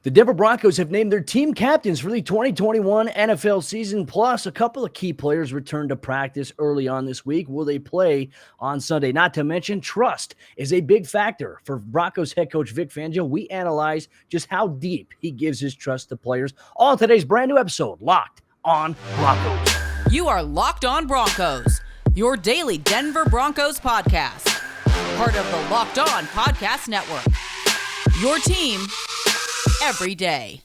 The Denver Broncos have named their team captains for the 2021 NFL season, plus a couple of key players returned to practice early on this week. Will they play on Sunday? Not to mention, trust is a big factor for Broncos head coach Vic Fangio. We analyze just how deep he gives his trust to players. All in today's brand new episode, Locked on Broncos. You are Locked on Broncos, your daily Denver Broncos podcast. Part of the Locked on Podcast Network. Your team every day.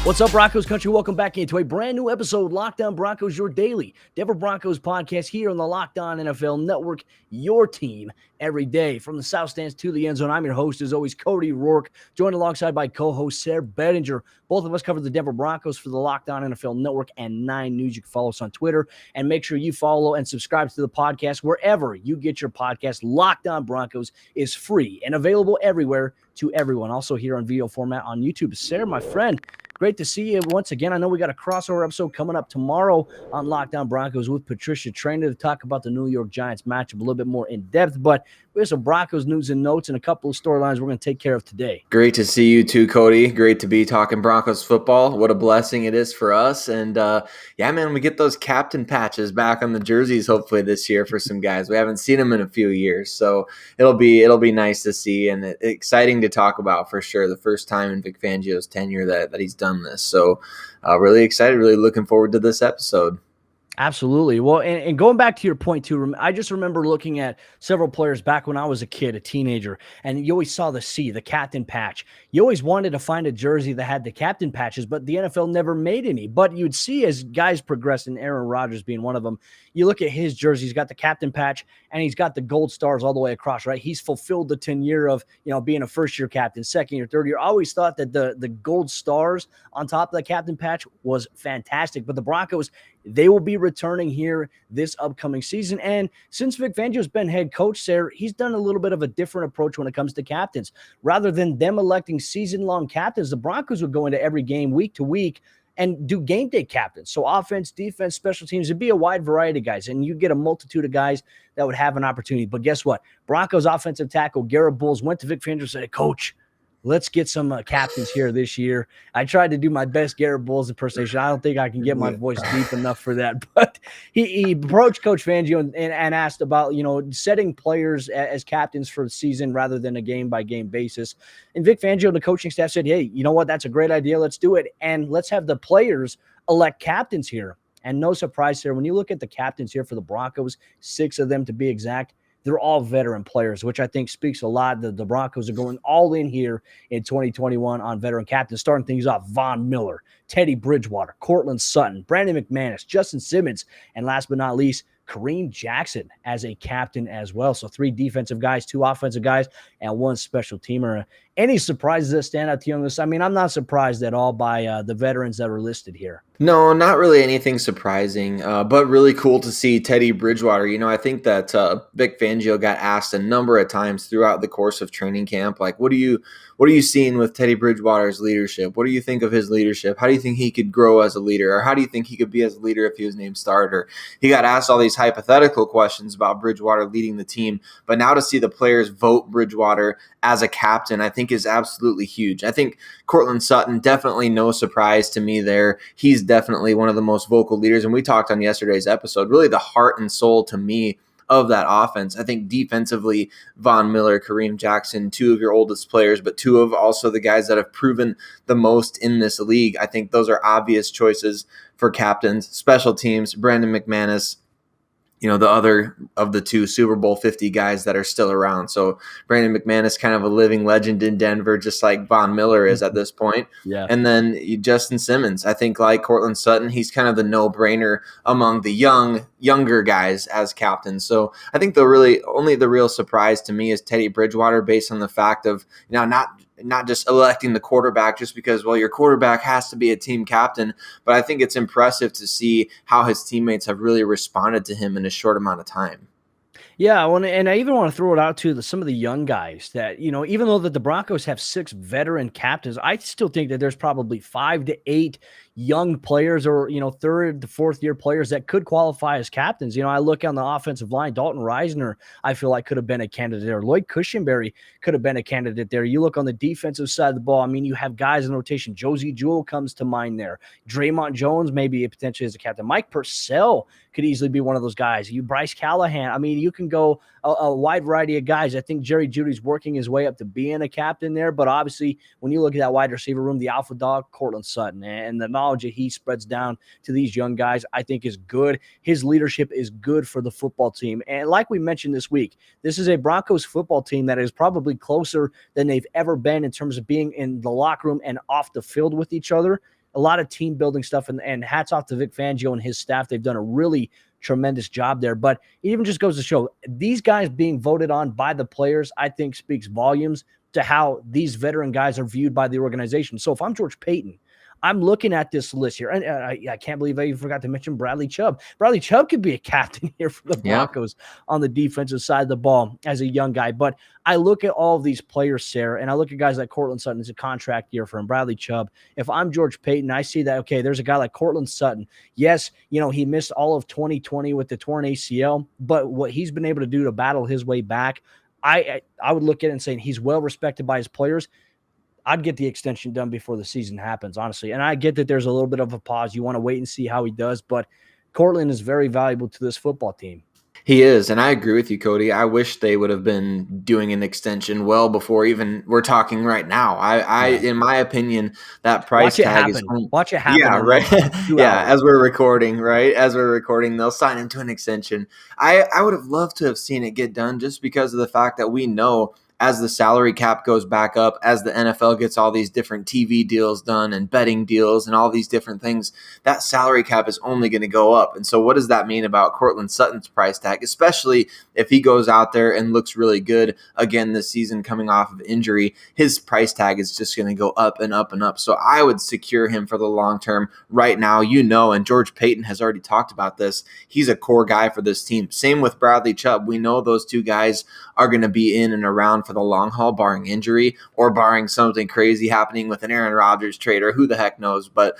What's up, Broncos country? Welcome back into a brand new episode, Locked on Broncos, your daily Denver Broncos podcast here on the Locked on NFL Network, your team every day. From the South Stands to the end zone, I'm your host, as always, Cody Roark, joined alongside by co-host Sayre Bedinger. Both of us cover the Denver Broncos for the Locked on NFL Network and 9 News. You can follow us on Twitter, and make sure you follow and subscribe to the podcast wherever you get your podcast. Locked on Broncos is free and available everywhere to everyone. Also here on video format on YouTube. Sayre, my friend, great to see you once again. I know we got a crossover episode coming up tomorrow on Locked on Broncos with Patricia Traynor to talk about the New York Giants matchup a little bit more in depth, but we have some Broncos news and notes and a couple of storylines we're going to take care of today. Great to see you too, Cody. Great to be talking Broncos football. What a blessing it is for us. And yeah, man, we get those captain patches back on the jerseys hopefully this year for some guys. We haven't seen them in a few years, so it'll be nice to see and exciting to talk about for sure. The first time in Vic Fangio's tenure that he's done this. So really excited, really looking forward to this episode. Absolutely. Well, and going back to your point too, I just remember looking at several players back when I was a kid, a teenager, and you always saw the captain patch. You always wanted to find a jersey that had the captain patches, but the NFL never made any. But you'd see as guys progress, and Aaron Rodgers being one of them, you look at his jersey, he's got the captain patch, and he's got the gold stars all the way across, right? He's fulfilled the tenure of, being a first-year captain, second year, third year. I always thought that the gold stars on top of the captain patch was fantastic. But the Broncos, they will be returning here this upcoming season. And since Vic Fangio's been head coach there, he's done a little bit of a different approach when it comes to captains. Rather than them electing season-long captains, the Broncos would go into every game week to week and do game day captains. So offense, defense, special teams, it'd be a wide variety of guys. And you get a multitude of guys that would have an opportunity. But guess what? Broncos offensive tackle Garrett Bowles went to Vic Fangio and said, Coach, let's get some captains here this year. I tried to do my best Garrett Bowles impersonation. I don't think I can get my voice deep enough for that. But he approached Coach Fangio and asked about, setting players as captains for the season rather than a game-by-game basis. And Vic Fangio and the coaching staff said, hey, you know what? That's a great idea. Let's do it. And let's have the players elect captains here. And no surprise there, when you look at the captains here for the Broncos, 6 of them to be exact, they're all veteran players, which I think speaks a lot. The Broncos are going all in here in 2021 on veteran captains, starting things off Von Miller, Teddy Bridgewater, Cortland Sutton, Brandon McManus, Justin Simmons, and last but not least, Kareem Jackson as a captain as well. So 3 defensive guys, 2 offensive guys, and 1 special teamer. Any surprises that stand out to you on this? I mean, I'm not surprised at all by the veterans that are listed here. No, not really anything surprising, but really cool to see Teddy Bridgewater. I think that Vic Fangio got asked a number of times throughout the course of training camp, like, what are you seeing with Teddy Bridgewater's leadership? What do you think of his leadership? How do you think he could grow as a leader? Or how do you think he could be as a leader if he was named starter? He got asked all these hypothetical questions about Bridgewater leading the team, but now to see the players vote Bridgewater as a captain, I think is absolutely huge. I think Cortland Sutton, definitely no surprise to me there. He's definitely one of the most vocal leaders, and we talked on yesterday's episode, really the heart and soul to me of that offense. I think defensively, Von Miller, Kareem Jackson, 2 of your oldest players, but 2 of also the guys that have proven the most in this league. I think those are obvious choices for captains. Special teams, Brandon McManus, the other of the 2 Super Bowl 50 guys that are still around. So Brandon McManus, kind of a living legend in Denver, just like Von Miller is at this point. Yeah. And then Justin Simmons, I think like Cortland Sutton, he's kind of the no-brainer among the younger guys as captains. So I think the real surprise to me is Teddy Bridgewater, based on the fact of, not just electing the quarterback just because, your quarterback has to be a team captain. But I think it's impressive to see how his teammates have really responded to him in a short amount of time. Yeah, and I even want to throw it out to some of the young guys that, even though that the Broncos have 6 veteran captains, I still think that there's probably 5 to 8, young players or, third to fourth year players that could qualify as captains. I look on the offensive line, Dalton Reisner, I feel like could have been a candidate there. Lloyd Cushenberry could have been a candidate there. You look on the defensive side of the ball. I mean, you have guys in rotation. Josie Jewell comes to mind there. Draymond Jones, maybe potentially as a captain. Mike Purcell could easily be one of those guys. Bryce Callahan. I mean, you can go a wide variety of guys. I think Jerry Jeudy's working his way up to being a captain there, but obviously when you look at that wide receiver room, the alpha dog, Cortland Sutton, and the knowledge that he spreads down to these young guys, I think is good. His leadership is good for the football team. And like we mentioned this week, this is a Broncos football team that is probably closer than they've ever been in terms of being in the locker room and off the field with each other. A lot of team building stuff, and hats off to Vic Fangio and his staff. They've done a really tremendous job there. But it even just goes to show these guys being voted on by the players, I think speaks volumes to how these veteran guys are viewed by the organization. So if I'm George Paton, I'm looking at this list here, and I can't believe I even forgot to mention Bradley Chubb. Bradley Chubb could be a captain here for the Broncos on the defensive side of the ball as a young guy. But I look at all of these players, Sayre, and I look at guys like Cortland Sutton. It's a contract year for him. Bradley Chubb. If I'm George Paton, I see that, okay, there's a guy like Cortland Sutton. Yes, he missed all of 2020 with the torn ACL, but what he's been able to do to battle his way back, I would look at it and say he's well respected by his players. I'd get the extension done before the season happens, honestly. And I get that there's a little bit of a pause. You want to wait and see how he does, but Cortland is very valuable to this football team. He is, and I agree with you, Cody. I wish they would have been doing an extension well before even we're talking right now. In my opinion, that price tag is watch it happen. Yeah, right. Yeah, as we're recording, they'll sign him to an extension. I would have loved to have seen it get done just because of the fact that we know as the salary cap goes back up, as the NFL gets all these different TV deals done and betting deals and all these different things, that salary cap is only going to go up. And so what does that mean about Cortland Sutton's price tag, especially if he goes out there and looks really good again this season coming off of injury? His price tag is just going to go up and up and up. So I would secure him for the long term right now, and George Paton has already talked about this. He's a core guy for this team. Same with Bradley Chubb. We know those two guys are going to be in and around for the long haul, barring injury or barring something crazy happening with an Aaron Rodgers trade or who the heck knows. But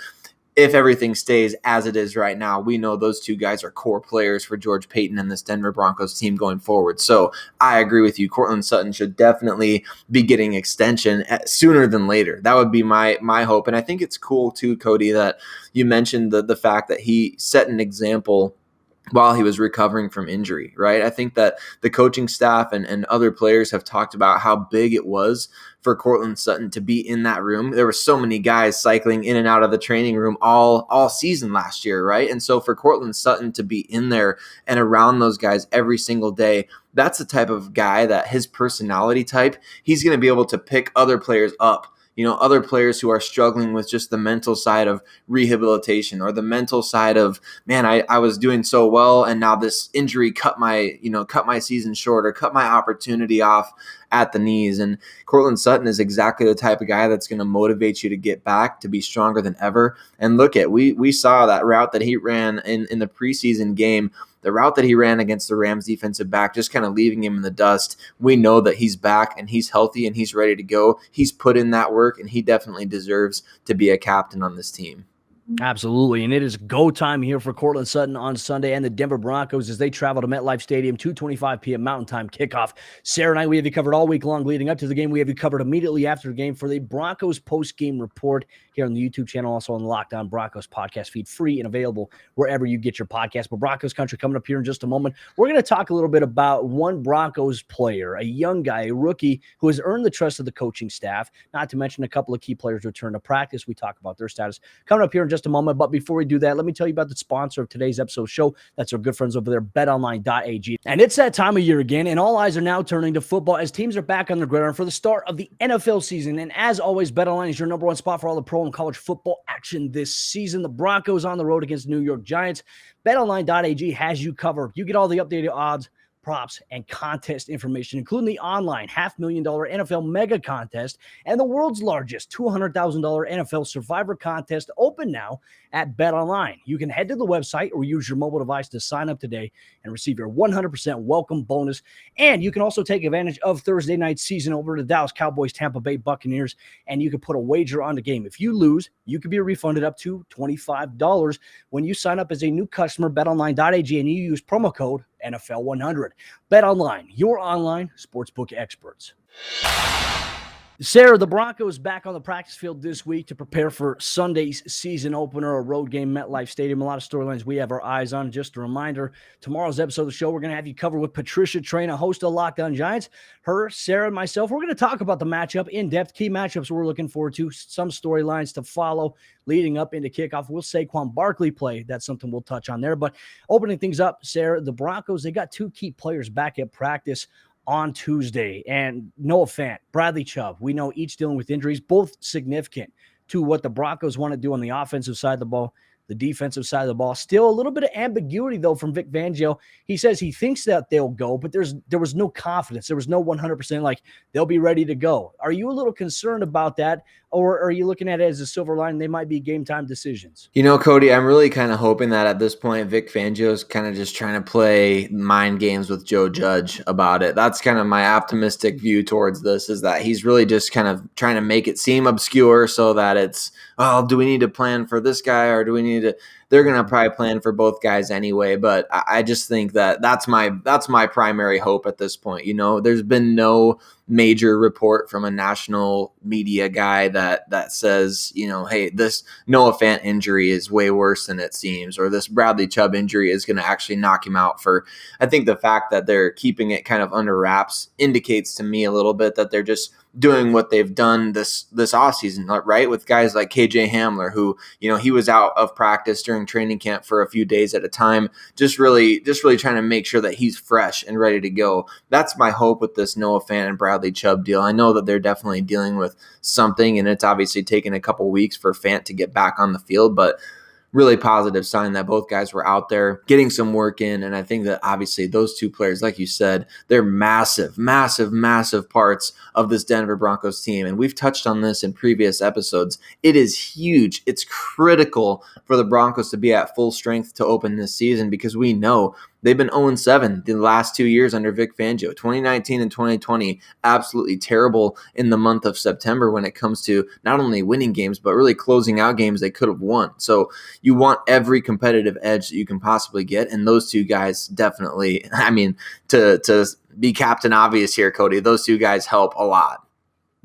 if everything stays as it is right now, we know those two guys are core players for George Paton and this Denver Broncos team going forward. So I agree with you. Cortland Sutton should definitely be getting extension sooner than later. That would be my hope. And I think it's cool too, Cody, that you mentioned the fact that he set an example while he was recovering from injury, right? I think that the coaching staff and other players have talked about how big it was for Cortland Sutton to be in that room. There were so many guys cycling in and out of the training room all season last year, right? And so for Cortland Sutton to be in there and around those guys every single day, that's the type of guy that his personality type, he's going to be able to pick other players up. Other players who are struggling with just the mental side of rehabilitation or the mental side of, man, I was doing so well and now this injury cut my season short or cut my opportunity off at the knees. And Cortland Sutton is exactly the type of guy that's going to motivate you to get back, to be stronger than ever. And look we saw that route that he ran in the preseason game. The route that he ran against the Rams defensive back, just kind of leaving him in the dust. We know that he's back and he's healthy and he's ready to go. He's put in that work and he definitely deserves to be a captain on this team. Absolutely, and it is go time here for Cortland Sutton on Sunday and the Denver Broncos as they travel to MetLife Stadium, 2:25 p.m. Mountain Time kickoff. Sayre and I, we have you covered all week long leading up to the game. We have you covered immediately after the game for the Broncos post-game report here on the YouTube channel, also on the Locked On Broncos podcast feed, free and available wherever you get your podcast. But Broncos country coming up here in just a moment. We're going to talk a little bit about one Broncos player, a young guy, a rookie who has earned the trust of the coaching staff, not to mention a couple of key players return to practice. We talk about their status coming up here in just a moment. But before we do that, let me tell you about the sponsor of today's episode show. That's our good friends over there, betonline.ag. And it's that time of year again, and all eyes are now turning to football as teams are back on the gridiron for the start of the NFL season. And as always, BetOnline is your number one spot for all the pro and college football action this season. The Broncos on the road against New York Giants. BetOnline.ag has you covered. You get all the updated odds, props, and contest information, including the online $500,000 NFL Mega Contest and the world's largest $200,000 NFL Survivor Contest, open now at BetOnline. You can head to the website or use your mobile device to sign up today and receive your 100% welcome bonus. And you can also take advantage of Thursday night season over the Dallas Cowboys, Tampa Bay Buccaneers, and you can put a wager on the game. If you lose, you could be refunded up to $25 when you sign up as a new customer, betonline.ag, and you use promo code NFL100. BetOnline, your online sportsbook experts. Sayre, the Broncos back on the practice field this week to prepare for Sunday's season opener, a road game, MetLife Stadium. A lot of storylines we have our eyes on. Just a reminder, tomorrow's episode of the show, we're going to have you covered with Patricia Traina, host of Locked On Giants. Her, Sarah, and myself, we're going to talk about the matchup in depth, key matchups we're looking forward to, some storylines to follow leading up into kickoff. Will Saquon Barkley play? That's something we'll touch on there. But opening things up, Sarah, the Broncos, they got two key players back at practice on Tuesday, and Noah Fant, Bradley Chubb, we know each dealing with injuries, both significant to what the Broncos want to do on the offensive side of the ball, the defensive side of the ball. Still a little bit of ambiguity, though, from Vic Fangio. He says he thinks that they'll go, but there was no confidence. There was no 100% like they'll be ready to go. Are you a little concerned about that, or are you looking at it as a silver line? They might be game time decisions. You know, Cody, I'm really kind of hoping that at this point, Vic Fangio is kind of just trying to play mind games with Joe Judge about it. That's kind of my optimistic view towards this, is that he's really just kind of trying to make it seem obscure so that it's, oh, do we need to plan for this guy, or do we need to? They're going to probably plan for both guys anyway, but I just think that that's my primary hope at this point. You know, there's been no major report from a national media guy that says, you know, hey, this Noah Fant injury is way worse than it seems, or this Bradley Chubb injury is going to actually knock him out. I think the fact that they're keeping it kind of under wraps indicates to me a little bit that they're just doing what they've done this offseason, right? With guys like KJ Hamler, who, you know, he was out of practice during training camp for a few days at a time, just really trying to make sure that he's fresh and ready to go. That's my hope with this Noah Fant and Bradley Chubb deal. I know that they're definitely dealing with something, and it's obviously taken a couple weeks for Fant to get back on the field, but really positive sign that both guys were out there getting some work in. And I think that obviously those two players, like you said, they're massive, massive, massive parts of this Denver Broncos team. And we've touched on this in previous episodes. It is huge. It's critical for the Broncos to be at full strength to open this season, because we know they've been 0-7 the last 2 years under Vic Fangio. 2019 and 2020, absolutely terrible in the month of September when it comes to not only winning games, but really closing out games they could have won. So you want every competitive edge that you can possibly get, and those two guys definitely, I mean, to be Captain Obvious here, Cody, those two guys help a lot.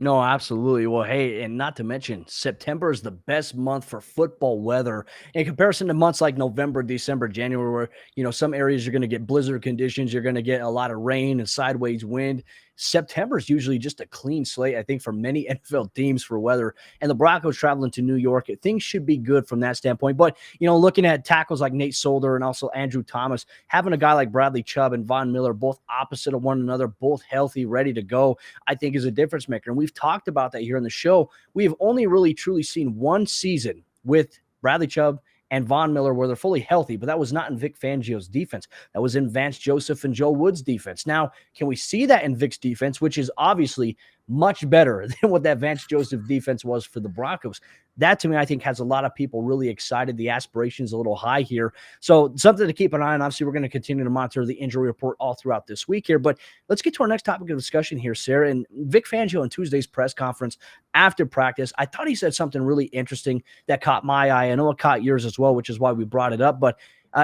No, absolutely. Well, hey, and not to mention, September is the best month for football weather in comparison to months like November, December, January, where, you know, some areas you're going to get blizzard conditions. You're going to get a lot of rain and sideways wind. September is usually just a clean slate, I think, for many NFL teams for weather. And the Broncos traveling to New York, things should be good from that standpoint. But, you know, looking at tackles like Nate Solder and also Andrew Thomas, having a guy like Bradley Chubb and Von Miller, both opposite of one another, both healthy, ready to go, I think is a difference maker. And we've talked about that here on the show. We have only really truly seen one season with Bradley Chubb and Von Miller where they're fully healthy, but that was not in Vic Fangio's defense. That was in Vance Joseph and Joe Woods' defense. Now, can we see that in Vic's defense, which is obviously much better than what that Vance Joseph defense was for the Broncos? That, to me, I think has a lot of people really excited. The aspiration's a little high here. So something to keep an eye on. Obviously, we're going to continue to monitor the injury report all throughout this week here. But let's get to our next topic of discussion here, Sarah. And Vic Fangio on Tuesday's press conference after practice, I thought he said something really interesting that caught my eye. I know it caught yours as well, which is why we brought it up. But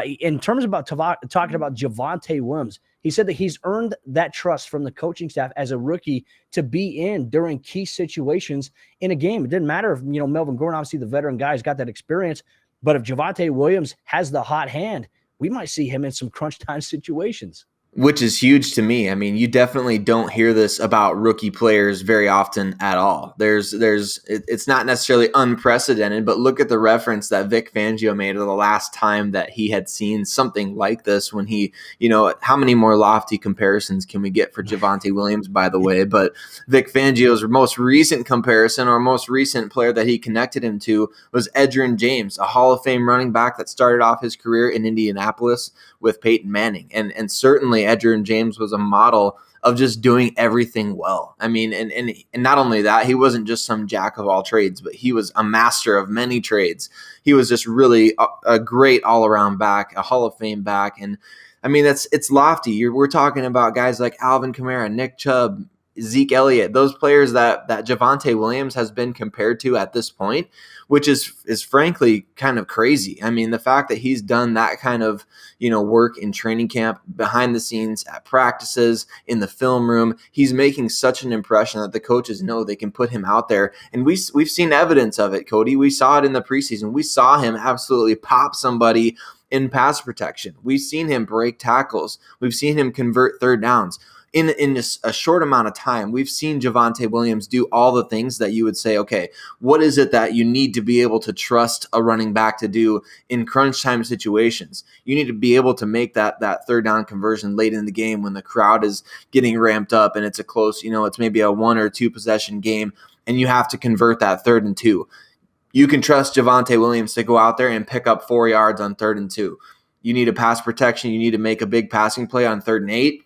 in terms about talking about Javonte Williams, he said that he's earned that trust from the coaching staff as a rookie to be in during key situations in a game. It didn't matter if, you know, Melvin Gordon, obviously the veteran guy, has got that experience, but if Javonte Williams has the hot hand, we might see him in some crunch time situations. Which is huge to me. I mean, you definitely don't hear this about rookie players very often at all. It's not necessarily unprecedented, but look at the reference that Vic Fangio made of the last time that he had seen something like this when he, you know, how many more lofty comparisons can we get for Javonte Williams, by the way? But Vic Fangio's most recent comparison, or most recent player that he connected him to, was Edgerrin James, a Hall of Fame running back that started off his career in Indianapolis with Peyton Manning. And certainly Edgerrin James was a model of just doing everything well. I mean, and not only that, he wasn't just some jack of all trades, but he was a master of many trades. He was just really a great all-around back, a Hall of Fame back. And I mean, it's lofty. We're talking about guys like Alvin Kamara, Nick Chubb, Zeke Elliott, those players that Javonte Williams has been compared to at this point, which is frankly kind of crazy. I mean, the fact that he's done that kind of, work in training camp, behind the scenes, at practices, in the film room, he's making such an impression that the coaches know they can put him out there. And we've seen evidence of it, Cody. We saw it in the preseason. We saw him absolutely pop somebody in pass protection. We've seen him break tackles. We've seen him convert third downs. In just a short amount of time, we've seen Javonte Williams do all the things that you would say, okay, what is it that you need to be able to trust a running back to do in crunch time situations? You need to be able to make that third down conversion late in the game when the crowd is getting ramped up and it's a close, it's maybe a 1 or 2 possession game, and you have to convert that 3rd and 2. You can trust Javonte Williams to go out there and pick up 4 yards on 3rd and 2. You need a pass protection. You need to make a big passing play on 3rd and 8.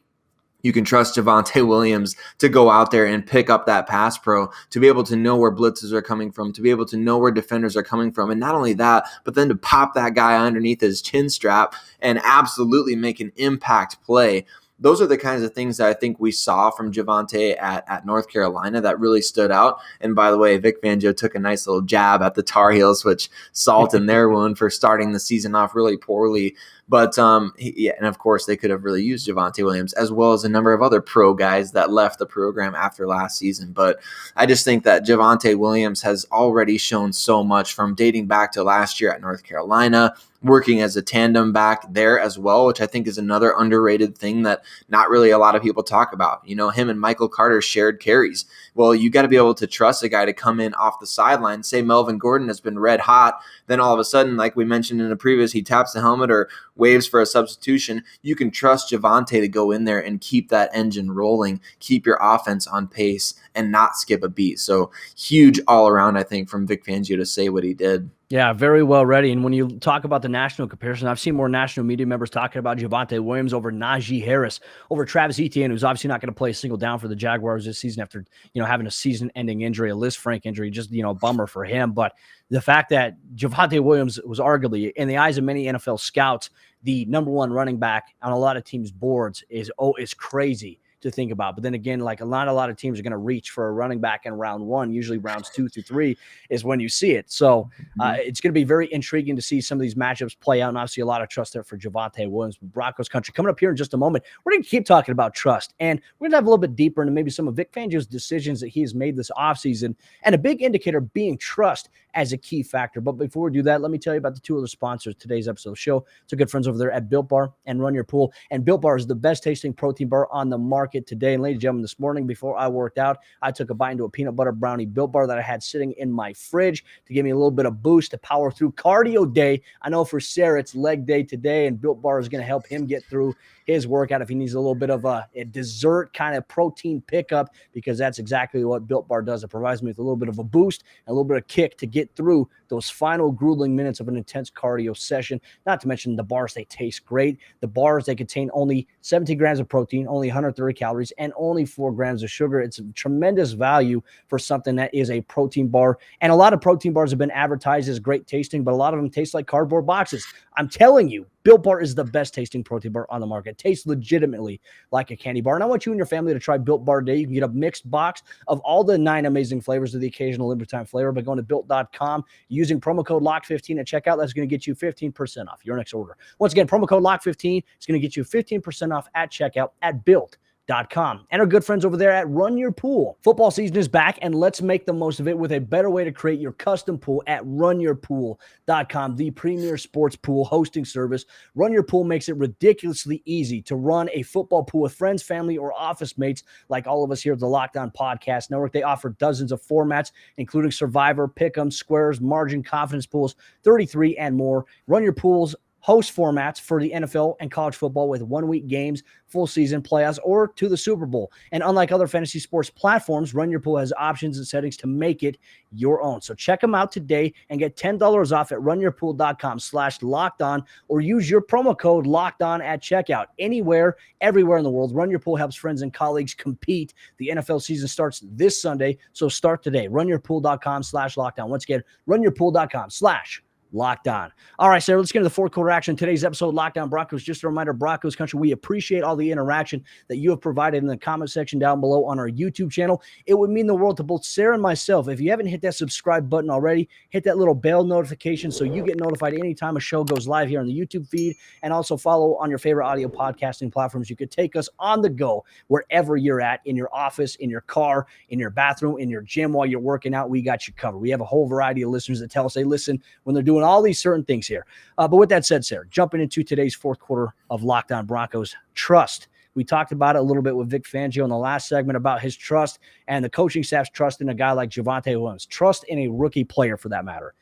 You can trust Javonte Williams to go out there and pick up that pass pro, to be able to know where blitzes are coming from, to be able to know where defenders are coming from. And not only that, but then to pop that guy underneath his chin strap and absolutely make an impact play. Those are the kinds of things that I think we saw from Javonte at North Carolina that really stood out. And by the way, Vic Fangio took a nice little jab at the Tar Heels, which salt in their wound for starting the season off really poorly. But, and of course, they could have really used Javonte Williams, as well as a number of other pro guys that left the program after last season. But I just think that Javonte Williams has already shown so much, from dating back to last year at North Carolina, working as a tandem back there as well, which I think is another underrated thing that not really a lot of people talk about. Him and Michael Carter shared carries. Well, you got to be able to trust a guy to come in off the sideline. Say Melvin Gordon has been red hot, then all of a sudden, like we mentioned in the previous, he taps the helmet or waves for a substitution. You can trust Javonte to go in there and keep that engine rolling, keep your offense on pace, and not skip a beat. So huge all around, I think, from Vic Fangio to say what he did. Yeah, very well ready. And when you talk about the national comparison, I've seen more national media members talking about Javonte Williams over Najee Harris, over Travis Etienne, who's obviously not going to play a single down for the Jaguars this season after, having a season-ending injury, a Liz Frank injury, just, bummer for him. But the fact that Javonte Williams was arguably, in the eyes of many NFL scouts, the number 1 running back on a lot of teams' boards is crazy to think about. But then again, like a lot of teams are going to reach for a running back in round 1. Usually rounds 2 through 3 is when you see it. So it's going to be very intriguing to see some of these matchups play out. And obviously a lot of trust there for Javonte Williams, Broncos country. Coming up here in just a moment, we're going to keep talking about trust, and we're going to have a little bit deeper into maybe some of Vic Fangio's decisions that he has made this offseason, and a big indicator being trust as a key factor. But before we do that, let me tell you about the 2 other sponsors of today's episode of the show. It's our good friends over there at Built Bar and Run Your Pool. And Built Bar is the best tasting protein bar on the market today. And ladies and gentlemen, this morning before I worked out, I took a bite into a peanut butter brownie Built Bar that I had sitting in my fridge to give me a little bit of boost to power through cardio day. I know for Sayre, it's leg day today, and Built Bar is going to help him get through his workout if he needs a little bit of a dessert kind of protein pickup, because that's exactly what Built Bar does. It provides me with a little bit of a boost and a little bit of kick to get through those final grueling minutes of an intense cardio session. Not to mention the bars, they taste great. The bars, they contain only 17 grams of protein, only 130 calories, and only 4 grams of sugar. It's a tremendous value for something that is a protein bar. And a lot of protein bars have been advertised as great tasting, but a lot of them taste like cardboard boxes. I'm telling you, Built Bar is the best tasting protein bar on the market. It tastes legitimately like a candy bar. And I want you and your family to try Built Bar today. You can get a mixed box of all the 9 amazing flavors of the occasional limited time flavor by going to Built.com, using promo code LOCK15 at checkout. That's going to get you 15% off your next order. Once again, promo code LOCK15 is going to get you 15% off at checkout at Built.com. And our good friends over there at Run Your Pool. Football season is back, and let's make the most of it with a better way to create your custom pool at runyourpool.com, the premier sports pool hosting service. Run Your Pool makes it ridiculously easy to run a football pool with friends, family, or office mates like all of us here at the Locked On Podcast Network. They offer dozens of formats, including Survivor, Pick'em, Squares, Margin, Confidence Pools, 33, and more. Run Your Pool's host formats for the NFL and college football with 1-week games, full season playoffs, or to the Super Bowl. And unlike other fantasy sports platforms, Run Your Pool has options and settings to make it your own. So check them out today and get $10 off at runyourpool.com/lockedon, or use your promo code LOCKEDON at checkout. Anywhere, everywhere in the world, Run Your Pool helps friends and colleagues compete. The NFL season starts this Sunday, so start today. Runyourpool.com/lockedon. Once again, runyourpool.com/lockedon. All right, Sarah, let's get into the fourth quarter action. Today's episode, Lockdown Broncos. Just a reminder, Broncos country, we appreciate all the interaction that you have provided in the comment section down below on our YouTube channel. It would mean the world to both Sarah and myself. If you haven't hit that subscribe button already, hit that little bell notification so you get notified anytime a show goes live here on the YouTube feed, and also follow on your favorite audio podcasting platforms. You could take us on the go wherever you're at, in your office, in your car, in your bathroom, in your gym while you're working out. We got you covered. We have a whole variety of listeners that tell us, hey, listen, when they're doing all these certain things here. But with that said, Sarah, jumping into today's fourth quarter of Lockdown Broncos, trust. We talked about it a little bit with Vic Fangio in the last segment about his trust and the coaching staff's trust in a guy like Javonte Williams, trust in a rookie player for that matter.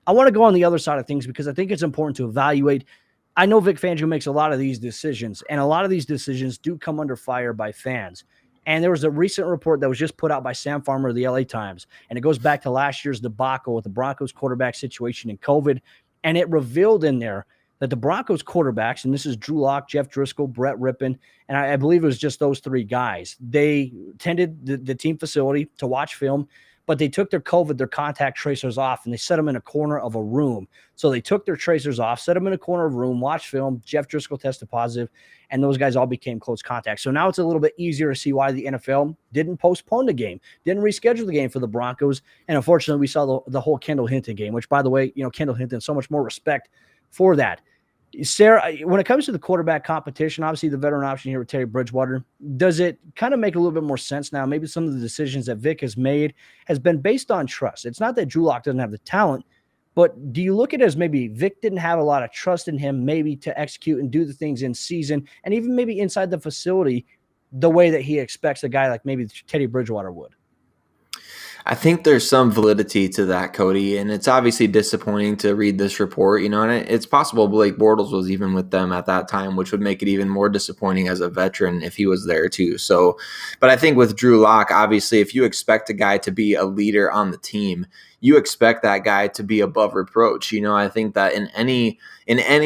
I want to go on the other side of things because I think it's important to evaluate. I know Vic Fangio makes a lot of these decisions, and a lot of these decisions do come under fire by fans. And there was a recent report that was just put out by Sam Farmer of the LA Times, and it goes back to last year's debacle with the Broncos quarterback situation in COVID. And it revealed in there that the Broncos quarterbacks, and this is Drew Lock, Jeff Driscoll, Brett Rippon, and I believe it was just those three guys, they tended the team facility to watch film, but they took their contact tracers off, and they set them in a corner of a room. So they took their tracers off, set them in a corner of a room, watched film. Jeff Driscoll tested positive, and those guys all became close contacts. So now it's a little bit easier to see why the NFL didn't postpone the game, didn't reschedule the game for the Broncos. And unfortunately, we saw the whole Kendall Hinton game, which, by the way, Kendall Hinton, so much more respect for that. Sarah, when it comes to the quarterback competition, obviously the veteran option here with Teddy Bridgewater, does it kind of make a little bit more sense now? Maybe some of the decisions that Vic has made has been based on trust. It's not that Drew Lock doesn't have the talent, but do you look at it as maybe Vic didn't have a lot of trust in him maybe to execute and do the things in season and even maybe inside the facility the way that he expects a guy like maybe Teddy Bridgewater would? I think there's some validity to that, Cody, and it's obviously disappointing to read this report, and it's possible Blake Bortles was even with them at that time, which would make it even more disappointing as a veteran if he was there too. So, but I think with Drew Lock, obviously, if you expect a guy to be a leader on the team, you expect that guy to be above reproach. I think that in any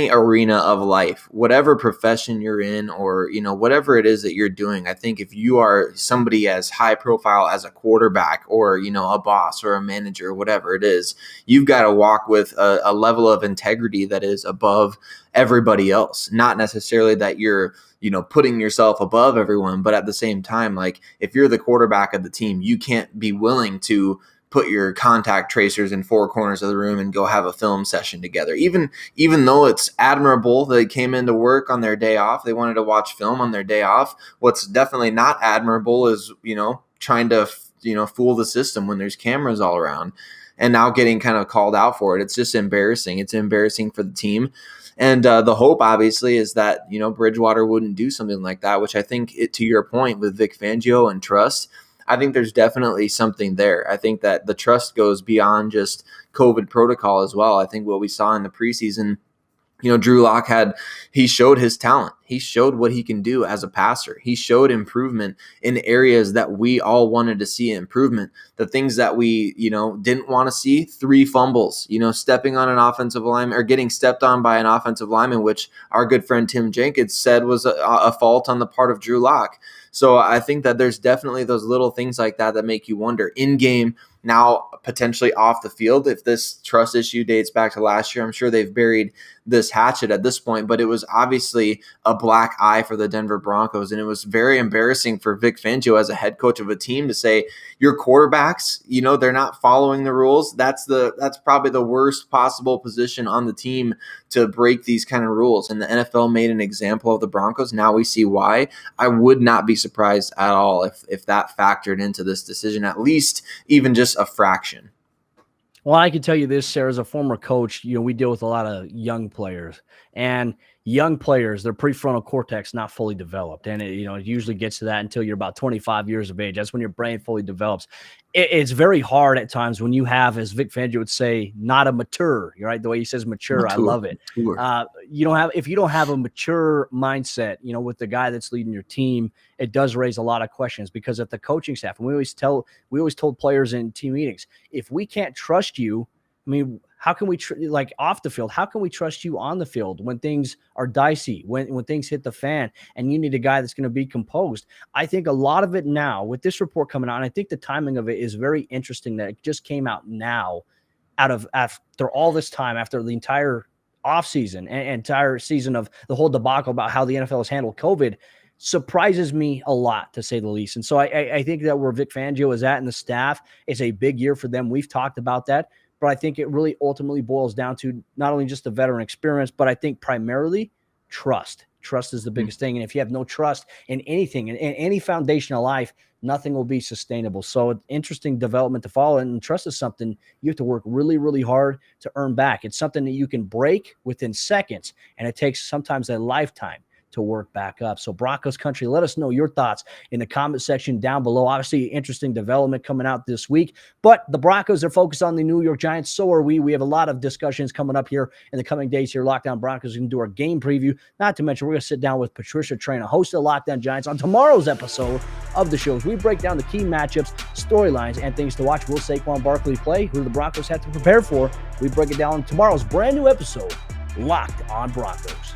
arena of life, whatever profession you're in, or, whatever it is that you're doing, I think if you are somebody as high profile as a quarterback or, a boss or a manager, or whatever it is, you've got to walk with a level of integrity that is above everybody else. Not necessarily that you're, putting yourself above everyone, but at the same time, like if you're the quarterback of the team, you can't be willing to put your contact tracers in four corners of the room and go have a film session together. Even though it's admirable that they came into work on their day off, they wanted to watch film on their day off. What's definitely not admirable is, trying to, fool the system when there's cameras all around and now getting kind of called out for it. It's just embarrassing. It's embarrassing for the team. And the hope, obviously, is that, Bridgewater wouldn't do something like that, which I think, to your point with Vic Fangio and trust, I think there's definitely something there. I think that the trust goes beyond just COVID protocol as well. I think what we saw in the preseason, Drew Lock he showed his talent. He showed what he can do as a passer. He showed improvement in areas that we all wanted to see improvement. The things that we, didn't want to see, 3 fumbles, stepping on an offensive lineman or getting stepped on by an offensive lineman, which our good friend Tim Jenkins said was a fault on the part of Drew Lock. So I think that there's definitely those little things like that make you wonder in game, now potentially off the field. If this trust issue dates back to last year, I'm sure they've buried this hatchet at this point, but it was obviously a black eye for the Denver Broncos. And it was very embarrassing for Vic Fangio as a head coach of a team to say your quarterbacks, they're not following the rules. That's probably the worst possible position on the team to break these kind of rules. And the NFL made an example of the Broncos. Now we see why. I would not be surprised at all if that factored into this decision, at least even just a fraction. Well, I can tell you this, Sarah, as a former coach, we deal with a lot of young players. And, young players, their prefrontal cortex not fully developed. And it usually gets to that until you're about 25 years of age. That's when your brain fully develops. It's very hard at times when you have, as Vic Fangio would say, not a mature, right? The way he says mature. I love it. If you don't have a mature mindset, with the guy that's leading your team, it does raise a lot of questions, because at the coaching staff, and we always told players in team meetings, if we can't trust you, how can we off the field? How can we trust you on the field when things are dicey, when things hit the fan, and you need a guy that's going to be composed? I think a lot of it now with this report coming out, and I think the timing of it is very interesting that it just came out now, after all this time, after the entire offseason and entire season of the whole debacle about how the NFL has handled COVID, surprises me a lot, to say the least. And so I think that where Vic Fangio is at and the staff, is a big year for them. We've talked about that. But I think it really ultimately boils down to not only just the veteran experience, but I think primarily trust. Trust is the biggest thing. And if you have no trust in anything, in any foundation of life, nothing will be sustainable. So interesting development to follow. And trust is something you have to work really, really hard to earn back. It's something that you can break within seconds, and it takes sometimes a lifetime to work back up. So Broncos country, let us know your thoughts in the comment section down below. Obviously, interesting development coming out this week, but the Broncos are focused on the New York Giants. So are we. We have a lot of discussions coming up here in the coming days here. Lockdown Broncos, we can do our game preview. Not to mention, we're going to sit down with Patricia Traina, host of Lockdown Giants, on tomorrow's episode of the show. We break down the key matchups, storylines, and things to watch. Will Saquon Barkley play? Who do the Broncos have to prepare for? We break it down in tomorrow's brand new episode, Locked on Broncos.